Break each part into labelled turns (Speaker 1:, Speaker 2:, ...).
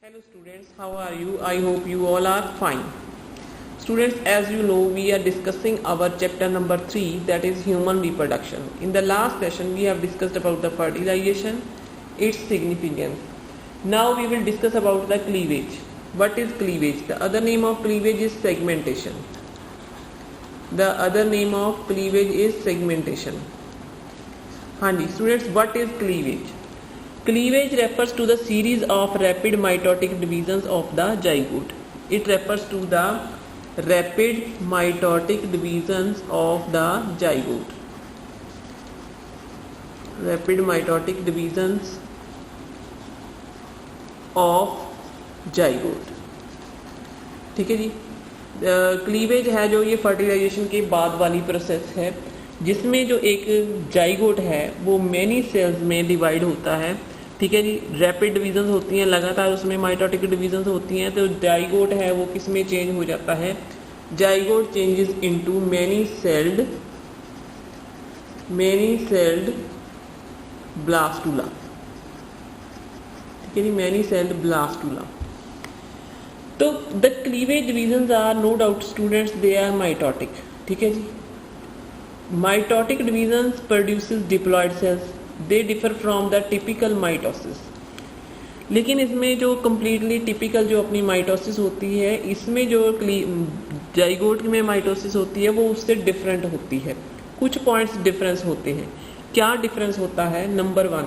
Speaker 1: Hello students, how are you? I hope you all are fine. Students, as you know, we are discussing our chapter number 3, that is human reproduction. In the last session, we have discussed about the fertilization, its significance. Now we will discuss about the cleavage. What is cleavage? The other name of cleavage is segmentation. The other name of cleavage is segmentation. Hanji, students, what is cleavage? Cleavage refers to the series of rapid mitotic divisions of the zygote. It refers to the rapid mitotic divisions of the zygote. Rapid mitotic divisions of zygote. ठीक है जी. Cleavage है जो ये fertilisation के बाद वाली process है जिसमें जो एक जाइगोट है वो मेनी सेल्स में डिवाइड होता है. ठीक है जी. रैपिड डिविजन्स होती हैं लगातार, उसमें माइटोटिक डिविजन्स होती हैं. तो जाइगोट है वो किस में चेंज हो जाता है? Zygote changes into many celled blastula. ठीक है जी. Many celled blastula. तो the cleavage divisions are no doubt students they are mitotic. ठीक है जी. Mitotic divisions produces diploid cells. They differ from the typical mitosis. लेकिन इसमें जो कम्प्लीटली टिपिकल जो अपनी माइटोसिस होती है, इसमें जो जाइगोट में माइटोसिस होती है वो उससे डिफरेंट होती है. कुछ पॉइंट्स डिफरेंस होते हैं. क्या डिफरेंस होता है? नंबर 1,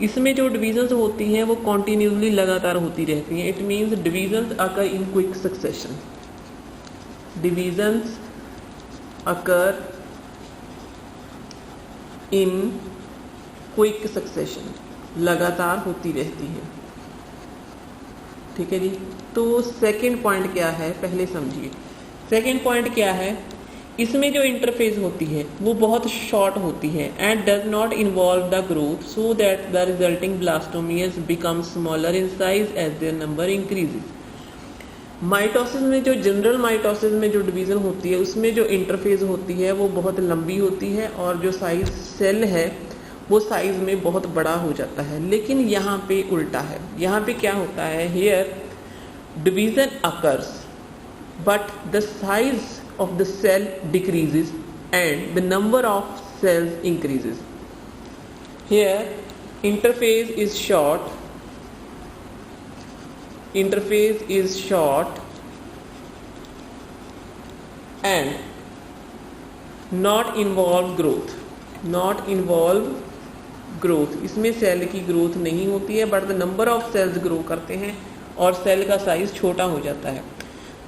Speaker 1: इसमें जो डिविजन्स होती हैं वो कॉन्टिन्यूसली लगातार होती रहती हैं. It means divisions occur in quick succession. Divisions occur in quick succession, लगातार होती रहती है. ठीक है जी. तो सेकंड पॉइंट क्या है पहले समझिए. सेकंड पॉइंट क्या है? इसमें जो इंटरफेस होती है वो बहुत शॉर्ट होती है and does not involve the growth so that the resulting blastomeres become smaller in size as their number increases. Mitosis में जो जनरल माइटोसिस में जो डिवीज़न होती है उसमें जो इंटरफेस होती है वो बहुत लंबी होती है और जो साइज सेल है वो साइज में बहुत बड़ा हो जाता है. लेकिन यहाँ पे उल्टा है. यहाँ पे क्या होता है? Here division occurs but the size of the cell decreases and the number of cells increases. Here interface is short and not involve growth. इसमें सेल की ग्रोथ नहीं होती है but the number of cells grow करते हैं और cell का size छोटा हो जाता है.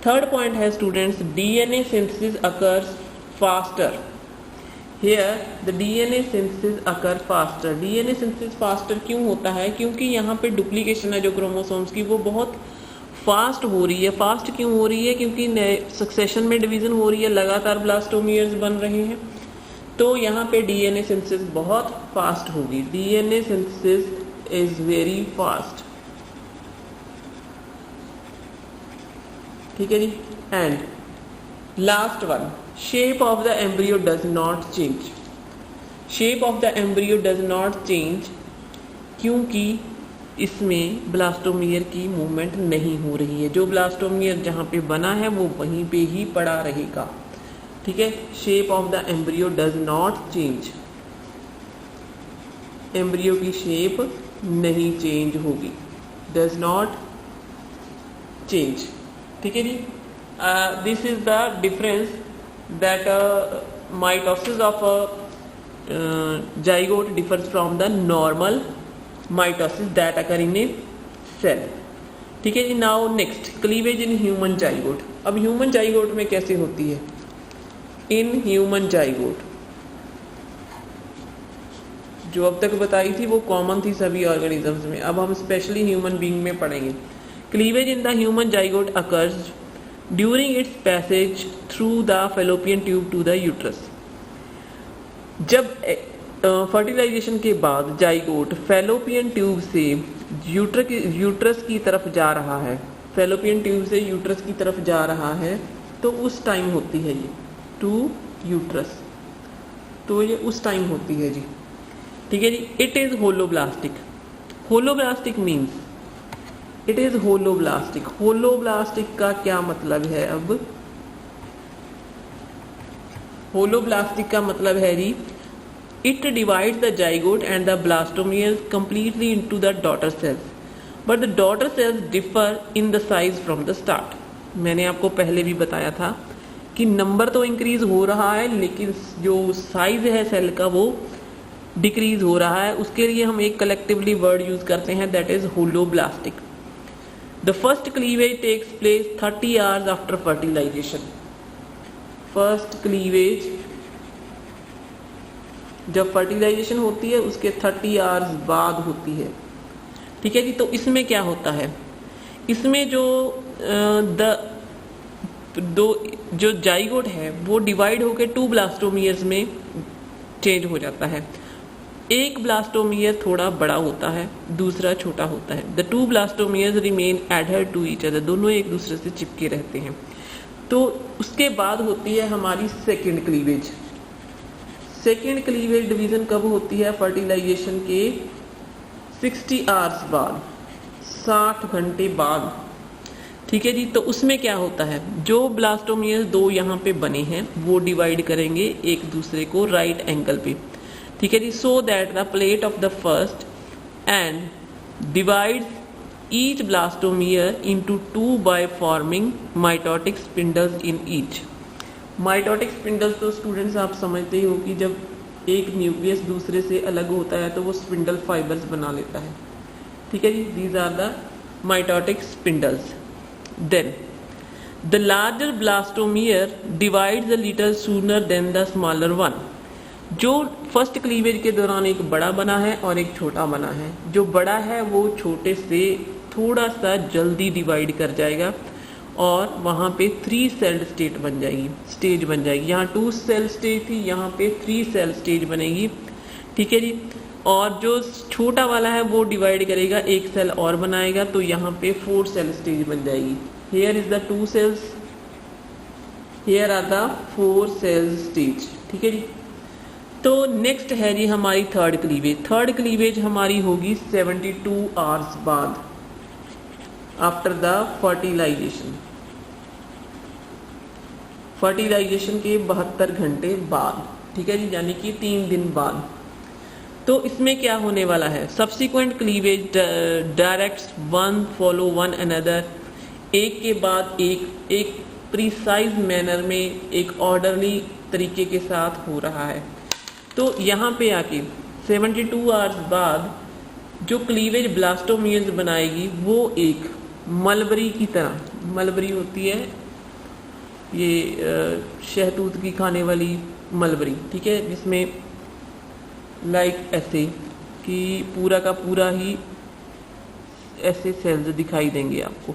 Speaker 1: थर्ड पॉइंट है students, DNA synthesis occurs faster. Here the DNA synthesis occur faster. DNA synthesis faster क्यों होता है? क्योंकि यहाँ पे डुप्लीकेशन है जो क्रोमोसोम्स की वो बहुत फास्ट हो रही है. फास्ट क्यों हो रही है? क्योंकि सक्सेशन में डिवीजन हो रही है, लगातार ब्लास्टोमियर्स बन रहे हैं. तो यहाँ पे डीएनए सिंथेसिस बहुत फास्ट होगी. DNA synthesis is very fast. ठीक है जी. And last one, shape of the embryo does not change. Shape of the embryo does not change क्योंकि इसमें ब्लास्टोमियर की मूवमेंट नहीं हो रही है. जो ब्लास्टोमियर जहाँ पे बना है वो वहीं पे ही पड़ा रहेगा. ठीक है. Shape of the embryo does not change. Embryo की शेप नहीं चेंज होगी. Does not change. ठीक है जी. This is the difference that mitosis of zygote differs from the normal mitosis that occur in a cell. ठीक है जी. Now next, cleavage in human zygote. अब ह्यूमन जाइगोट में कैसे होती है? इन ह्यूमन जाइगोट जो अब तक बताई थी वो कॉमन थी सभी ऑर्गेनिजम्स में. अब हम स्पेशली ह्यूमन बीइंग में पढ़ेंगे. Cleavage in the human zygote occurs during its passage through the fallopian tube to the uterus. जब फर्टिलाइजेशन के बाद जाइगोट फैलोपियन ट्यूब से यूट्रस की तरफ जा रहा है, फैलोपियन ट्यूब से यूट्रस की तरफ जा रहा है, तो उस टाइम होती है ये टू यूट्रस. तो ये उस टाइम होती है जी. ठीक है जी. It is holoblastic. Holoblastic means it is holoblastic. Holoblastic का क्या मतलब है? अब होलोब्लास्टिक का मतलब है जी, it divides the zygote and the blastomere completely into the daughter cells, but the daughter cells differ in the size from the start. मैंने आपको पहले भी बताया था कि नंबर तो इंक्रीज हो रहा है, लेकिन जो साइज है सेल का वो डिक्रीज हो रहा है। उसके लिए हम एक कलेक्टिवली वर्ड यूज करते हैं, that is holoblastic. The first cleavage takes place 30 hours after fertilization. First cleavage जब फर्टिलाइजेशन होती है उसके 30 आवर्स बाद होती है। ठीक है जी। तो इसमें क्या होता है, इसमें जो जाइगोट है वो डिवाइड होकर 2 ब्लास्टोमियर्स में चेंज हो जाता है। एक ब्लास्टोमियर थोड़ा बड़ा होता है, दूसरा छोटा होता है। The 2 blastomeres remain adhere to each other, दोनों एक दूसरे से चिपके रहते हैं। तो उसके बाद होती है हमारी second cleavage. Second cleavage division कब होती है? फर्टिलाइजेशन के 60 आवर्स बाद, 60 घंटे बाद। ठीक है जी। तो उसमें क्या होता है, जो ब्लास्टोमियर्स 2 यहाँ पे बने हैं वो डिवाइड करेंगे एक दूसरे को राइट एंगल पे। ठीक है जी। So that the plate of the first and divide each blastomere into 2 by forming mitotic spindles in each. Mitotic spindles तो स्टूडेंट्स आप समझते ही हो कि जब एक न्यूक्लियस दूसरे से अलग होता है तो वो स्पिंडल फाइबर्स बना लेता है। ठीक है जी। These are the mitotic spindles. Then the larger blastomere divides a little sooner than the smaller one. जो फर्स्ट क्लीवेज के दौरान एक बड़ा बना है और एक छोटा बना है, जो बड़ा है वो छोटे से थोड़ा सा जल्दी डिवाइड कर जाएगा और वहाँ पे 3 सेल स्टेट बन जाएगी, स्टेज बन जाएगी। यहाँ 2 सेल स्टेज थी, यहाँ पे 3 सेल स्टेज बनेगी। ठीक है जी। और जो छोटा वाला है वो डिवाइड करेगा, एक सेल और बनाएगा, तो यहाँ पे 4 सेल स्टेज बन जाएगी। Here is the 2 cells, here are the 4 cell stage. ठीक है जी। तो नेक्स्ट है जी हमारी थर्ड क्लीवेज। थर्ड क्लीवेज हमारी होगी 72 आवर्स बाद, आफ्टर द फर्टिलाइजेशन। फर्टिलाइजेशन के 72 घंटे बाद। ठीक है जी। यानी कि 3 दिन बाद। तो इसमें क्या होने वाला है, subsequent cleavage directs one follow one another, एक के बाद एक प्रिसाइज मैनर में, एक ऑर्डरली तरीके के साथ हो रहा है। तो यहाँ पे आके 72 आवर्स बाद जो क्लीवेज ब्लास्टोमियर्स बनाएगी वो एक मलबरी की तरह, मलबरी होती है ये शहतूत की खाने वाली मलबरी। ठीक है। जिसमें लाइक ऐसे कि पूरा का पूरा ही ऐसे सेल्स दिखाई देंगे आपको।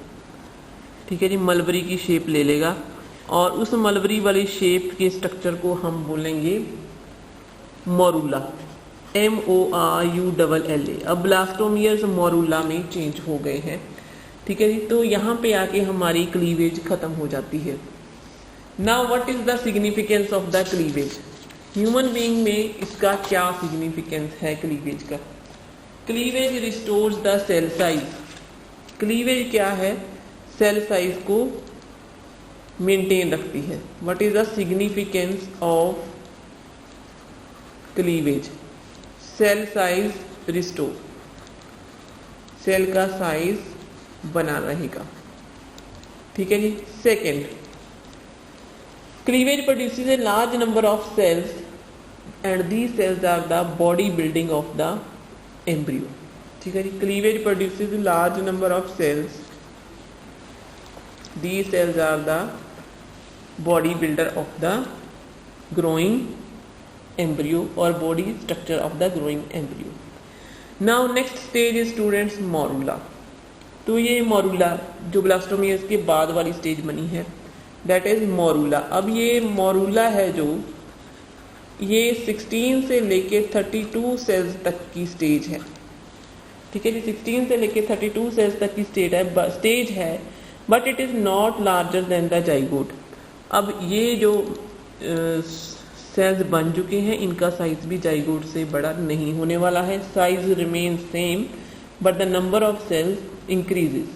Speaker 1: ठीक है जी। मलबरी की शेप ले लेगा और उस मलबरी वाली शेप के स्ट्रक्चर को हम बोलेंगे मोरूला, MORULLA। अब ब्लास्टोमियर्स मोरूला में चेंज हो गए हैं। ठीक है जी। तो यहाँ पे आके हमारी क्लीवेज खत्म हो जाती है। Now what is the significance of the cleavage? Human being में इसका क्या सिग्निफिकेंस है क्लीवेज का? Cleavage restores the cell size. Cleavage क्या है? सेल साइज को मेंटेन रखती है। What is the significance of cleavage? Cell size restore, cell का साइज बना रहेगा। ठीक है जी। Second, cleavage produces a large number of cells and these cells are the body building of the embryo। ठीक है जी। Cleavage produces a large number of cells, these cells are the body builder of the growing embryo or body structure of the growing embryo। Now next stage is students morula। तो ये morula जो blastomeres के बाद वाली stage बनी है, that is morula. अब ये मोरूला है जो ये 16 से लेके 32 सेल्स तक की स्टेज है। ठीक है जी। 16 से लेके 32 सेल्स तक की स्टेज है, but it is not larger than the zygote. अब ये जो सेल्स बन चुके हैं इनका साइज भी जाइगोट से बड़ा नहीं होने वाला है। Size remain same but the number of cells increases.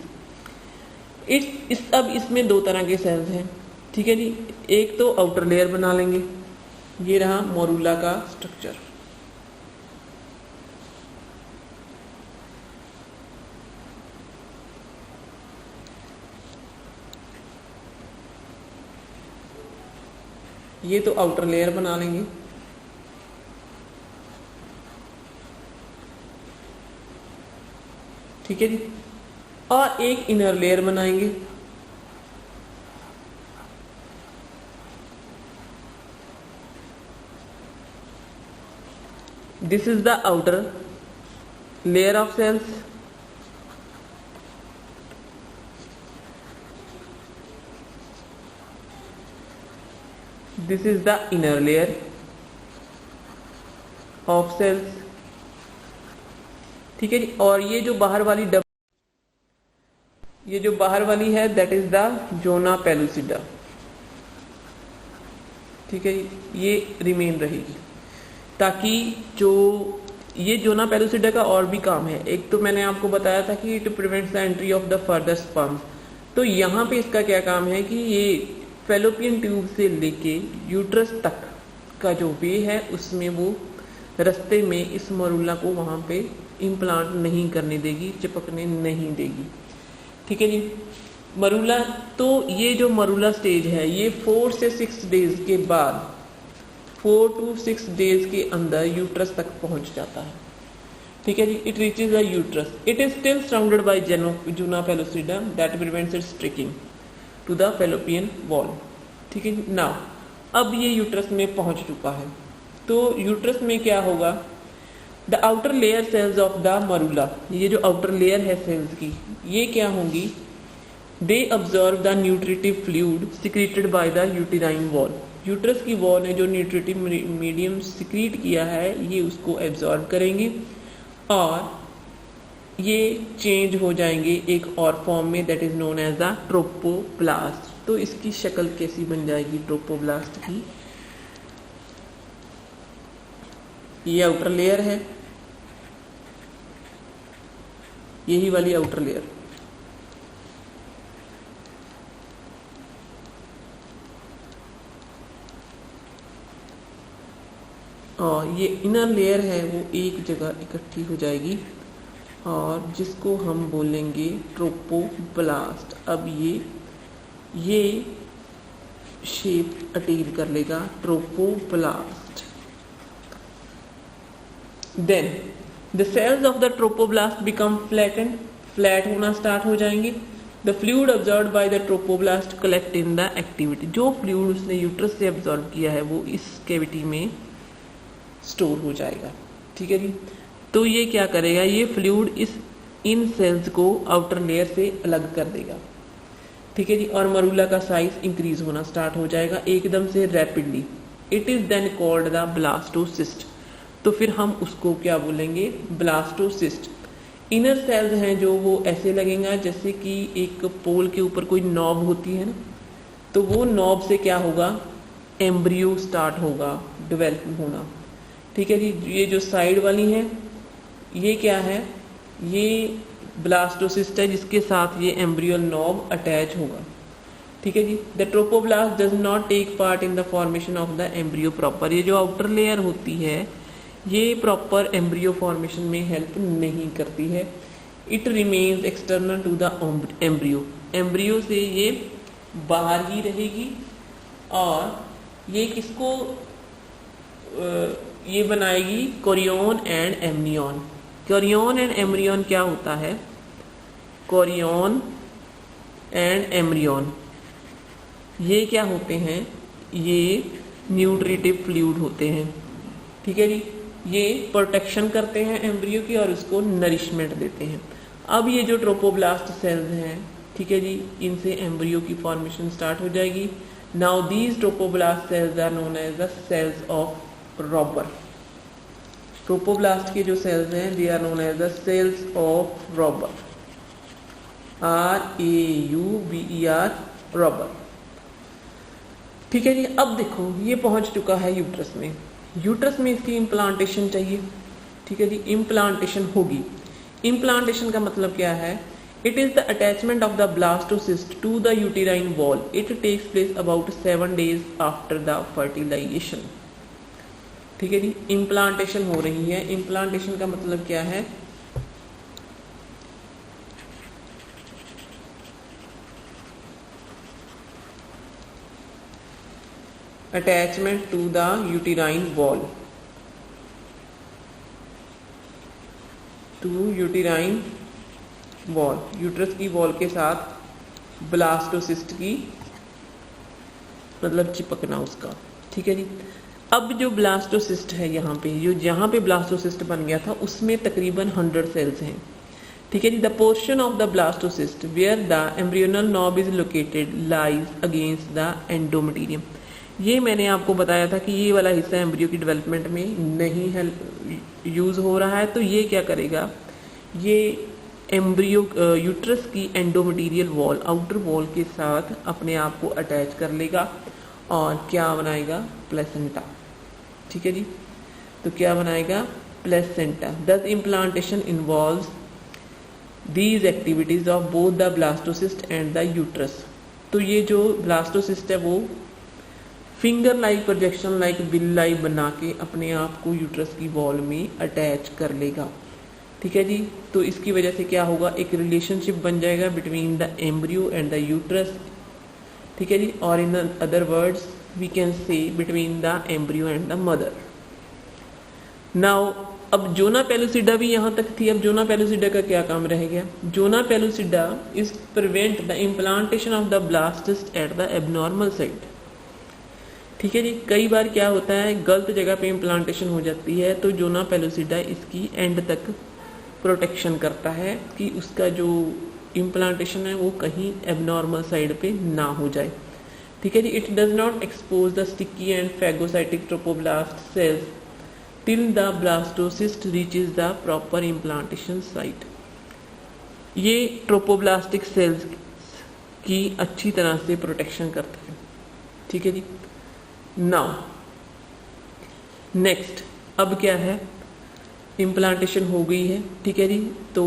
Speaker 1: अब इसमें दो तरह के सेल्स हैं, ठीक है जी। एक तो आउटर लेयर बना लेंगे, ये रहा मोरूला का स्ट्रक्चर। ये तो आउटर लेयर बना लेंगे। ठीक है जी। और एक इनर लेयर बनाएंगे। This is the outer layer of cells. This is the inner layer of cells. ठीक है जी। और ये जो बाहर वाली ये जो बाहर वाली है that is the zona pellucida. ठीक है जी, ये रिमेन रहेगी, ताकि जो ये जोना पेलुसिडा का और भी काम है। एक तो मैंने आपको बताया था कि it prevents the entry of the further sperm. तो यहाँ पे इसका क्या काम है कि ये फेलोपियन ट्यूब से लेके यूट्रस तक का जो वे है उसमें वो रास्ते में इस मरूला को वहाँ पे इम्प्लांट नहीं करने देगी, चिपकने नहीं देगी। ठीक है जी। मरूला, तो ये जो मरूला स्टेज है ये 4 से 6 डेज के बाद 4 to 6 डेज के अंदर यूट्रस तक पहुंच जाता है। ठीक है जी। It reaches the uterus. It is still surrounded by zona pellucida that prevents its sticking to the fallopian wall. ठीक है जी। नाउ अब ये यूट्रस में पहुंच चुका है, तो यूट्रस में क्या होगा, the outer layer cells of the morula, ये जो आउटर लेयर है सेल्स की, ये क्या होंगी, they observe the nutritive fluid secreted by the uterine wall. Uterus की वॉल ने जो न्यूट्रिटिव मीडियम सिक्रीट किया है ये उसको एब्जॉर्ब करेंगे और ये चेंज हो जाएंगे एक और फॉर्म में that is known as the trophoblast. तो इसकी शक्ल कैसी बन जाएगी ट्रोपोब्लास्ट की, ये आउटर लेयर है, यही वाली आउटर लेयर, और ये इनर लेयर है वो एक जगह इकट्ठी हो जाएगी और जिसको हम बोलेंगे ट्रोपोब्लास्ट। अब ये शेप अटेन कर लेगा trophoblast. Then the cells of the trophoblast become flattened, flat होना स्टार्ट हो जाएंगे। The fluid observed by the trophoblast collect in the activity, जो फ्लूइड उसने यूट्रस से ऑब्जर्व किया है वो इस कैविटी में स्टोर हो जाएगा। ठीक है जी। तो ये क्या करेगा, ये फ्लूइड इन सेल्स को आउटर लेयर से अलग कर देगा। ठीक है जी। और मरूला का साइज इंक्रीज होना स्टार्ट हो जाएगा एकदम से rapidly. It is then called the blastocyst. तो फिर हम उसको क्या बोलेंगे, ब्लास्टोसिस्ट। इनर सेल्स हैं जो वो ऐसे लगेगा जैसे कि एक पोल के ऊपर कोई नॉब होती है ना, तो वो नॉब से क्या होगा, एम्ब्रियो स्टार्ट होगा डेवलप होना। ठीक है जी। ये जो साइड वाली है ये क्या है, ये ब्लास्टोसिस्ट है जिसके साथ ये एम्ब्रियल नॉब अटैच होगा। ठीक है जी। The trophoblast does not take part in the formation of the embryo proper. ये जो आउटर लेयर होती है ये प्रॉपर एम्ब्रियो फॉर्मेशन में हेल्प नहीं करती है। It remains external to the embryo, embryo से ये बाहर ही रहेगी और ये किसको ये बनाएगी, कोरियन एंड एम्नियन। कोरियन एंड एम्ब्रियन क्या होता है, कोरियन एंड एम्ब्रियन ये क्या होते हैं, ये न्यूट्रिटिव फ्लूइड होते हैं। ठीक है जी। ये प्रोटेक्शन करते हैं एम्ब्रियो की और उसको नरिशमेंट देते हैं। अब ये जो ट्रोपोब्लास्ट सेल्स हैं, ठीक है जी, इनसे एम्ब्रियो की फॉर्मेशन स्टार्ट हो जाएगी। Now these trophoblast cells are known as the cells of Rauber. Trophoblast के जो सेल्स हैं they are known as the cells of Rauber, RAUBER, Rauber. ठीक है जी। अब देखो ये पहुंच चुका है यूट्रस में। यूट्रस में इसकी इम्प्लांटेशन चाहिए। ठीक है जी। इम्प्लांटेशन होगी। इम्प्लांटेशन का मतलब क्या है, It is the attachment of the blastocyst to the uterine wall. It takes place about 7 days after the fertilization. ठीक है जी, इम्प्लांटेशन हो रही है. इम्प्लांटेशन का मतलब क्या है? Attachment to the uterine wall. To uterine wall, uterus की वॉल के साथ ब्लास्टोसिस्ट की मतलब चिपकना उसका. ठीक है जी. अब जो ब्लास्टोसिस्ट है यहाँ पे, जो जहाँ पे ब्लास्टोसिस्ट बन गया था उसमें तकरीबन 100 सेल्स हैं. ठीक है जी. The portion of the blastocyst where the embryonal knob is located lies against the endometrium. ये मैंने आपको बताया था कि ये वाला हिस्सा एम्ब्रियो की डेवलपमेंट में नहीं है, यूज़ हो रहा है. तो ये क्या करेगा, ये एम्ब्रियो यूट्रस की एंडोमेटीरियल वॉल, आउटर वॉल के साथ अपने आप को अटैच कर लेगा और क्या बनाएगा, प्लेसेंटा. ठीक है जी. तो क्या बनाएगा, प्लेसेंटा. दस implantation involves these activities of both the blastocyst and the uterus. तो ये जो ब्लास्टोसिस्ट है वो finger like projection like bill like बना के अपने आप को यूट्रस की वॉल में अटैच कर लेगा. ठीक है जी. तो इसकी वजह से क्या होगा, एक रिलेशनशिप बन जाएगा between the embryo and the uterus. ठीक है जी. और in other words we can say between the embryo and the mother. Now अब जोना पेलुसिडा भी यहाँ तक थी. अब जोना पेलुसिडा का क्या काम रह गया. Zona pellucida is prevent the implantation of the blastocyst at the abnormal site. ठीक है जी. कई बार क्या होता है, गलत जगह पे इम्प्लांटेशन हो जाती है, तो जोना पेलुसिडा इसकी एंड तक प्रोटेक्शन करता है कि उसका जो इम्प्लांटेशन है वो कहीं एबनॉर्मल साइड पे ना हो जाए. ठीक है जी. It does not expose the sticky and phagocytic trophoblast cells till the blastocyst reaches the proper implantation site. ये ट्रोपोब्लास्टिक सेल्स की अच्छी तरह से प्रोटेक्शन करता है. ठीक है जी. नाउ नेक्स्ट, अब क्या है, इम्प्लांटेशन हो गई है. ठीक है जी. तो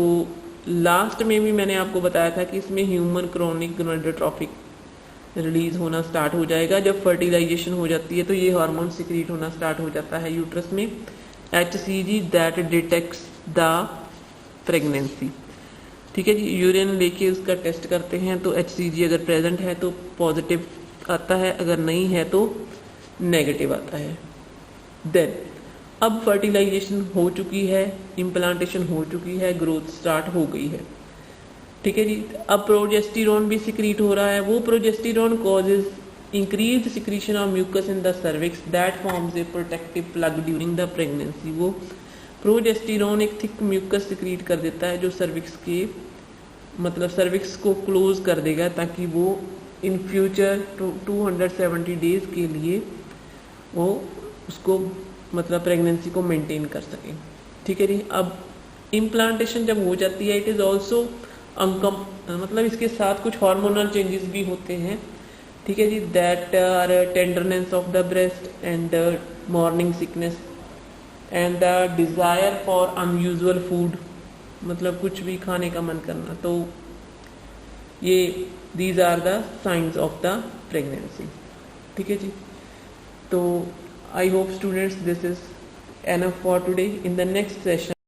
Speaker 1: लास्ट में भी मैंने आपको बताया था कि इसमें ह्यूमन क्रोनिक गोनाडोट्रोपिक रिलीज होना स्टार्ट हो जाएगा. जब फर्टिलाइजेशन हो जाती है तो ये हार्मोन सिक्रीट होना स्टार्ट हो जाता है यूट्रस में. HCG that detects the pregnancy. ठीक है जी. यूरिन लेके उसका टेस्ट करते हैं तो HCG अगर प्रेजेंट है तो पॉजिटिव आता है, अगर नहीं है तो नेगेटिव आता है. देन अब फर्टिलाइजेशन हो चुकी है, इम्प्लांटेशन हो चुकी है, ग्रोथ स्टार्ट हो गई है. ठीक है जी. अब प्रोजेस्टेरोन भी सिक्रीट हो रहा है. वो progesterone causes increase secretion of mucus in the cervix that forms a protective plug during the pregnancy. वो प्रोजेस्टेरोन एक थिक म्यूकस सिक्रीट कर देता है जो सर्विक्स के मतलब सर्विक्स को क्लोज कर देगा ताकि वो इन फ्यूचर 270 डेज के लिए वो उसको मतलब प्रेगनेंसी को मेंटेन कर सकें. ठीक है जी. अब इम्प्लांटेशन जब हो जाती है, इट इज़ ऑल्सो मतलब इसके साथ कुछ हार्मोनल चेंजेस भी होते हैं. ठीक है जी. That are tenderness of the breast and morning sickness and the desire for unusual food, मतलब कुछ भी खाने का मन करना. तो ये these are the science of the pregnancy. ठीक है जी. तो I hope students this is enough for today. In the next session